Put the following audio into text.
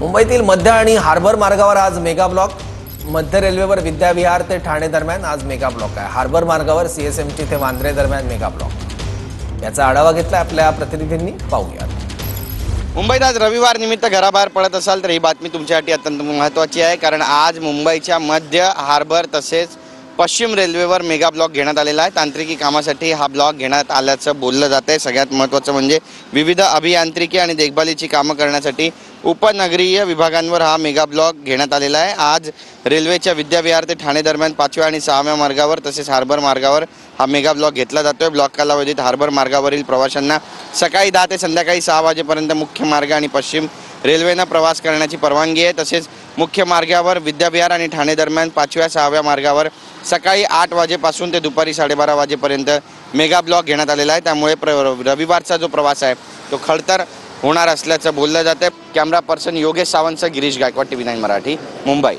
मुंबईतील मध्य आणि हार्बर मार्गावर आज मेगा ब्लॉक। मध्य रेल्वेवर विद्याविहार ते ठाणे दरम्यान आज मेगा ब्लॉक आहे। हार्बर मार्गावर सीएसएमटी ते वांद्रे दरम्यान मेगा ब्लॉक। याचा आढावा घेतला आपल्या प्रतिनिधींनी, पाहूया। मुंबईत आज रविवार निमित्त घराबाहेर पडत असाल तर ही बातमी तुमच्यासाठी अत्यंत महत्त्वाची आहे, कारण आज मुंबईच्या मध्य, हार्बर तसेच पश्चिम रेल्वेवर मेगा ब्लॉक घेण्यात आलेला आहे। तांत्रिकी कामासाठी हा ब्लॉक घेण्यात आल्याचं बोललं जात आहे। सगळ्यात महत्त्वाचं म्हणजे विविध अभियांत्रिकी आणि देखभालीची कामं करण्यासाठी उपनगरीय विभागांवर हा मेगा ब्लॉक घेण्यात आलेला आहे। आज रेल्वेच्या विद्याविहार ते ठाणे दरम्यान 5व्या आणि 6व्या मार्गावर तसेच हार्बर मार्गावर हा मेगा ब्लॉक घेतला जातोय। ब्लॉक कालावधीत हार्बर मार्गावरील प्रवाशांना सकाळी 10 ते संध्याकाळी 6 वाजेपर्यंत मुख्य मार्ग आणि पश्चिम रेल्वेनं प्रवास करण्याची परवानगी आहे। तसेच मुख्य मार्गावर विद्याविहार आणि ठाणे दरम्यान 5व्या 6व्या मार्गावर सकाळी 8 वाजेपासून ते दुपारी 12:30 वाजेपर्यंत मेगा ब्लॉक घेण्यात आलेला आहे। त्यामुळे रविवारचा जो प्रवास आहे तो खडतर होणार असल्याचं बोललं जातं। Camera person Yogesh Sawant, Girish Gaikwad, TV9 Marathi, Mumbai.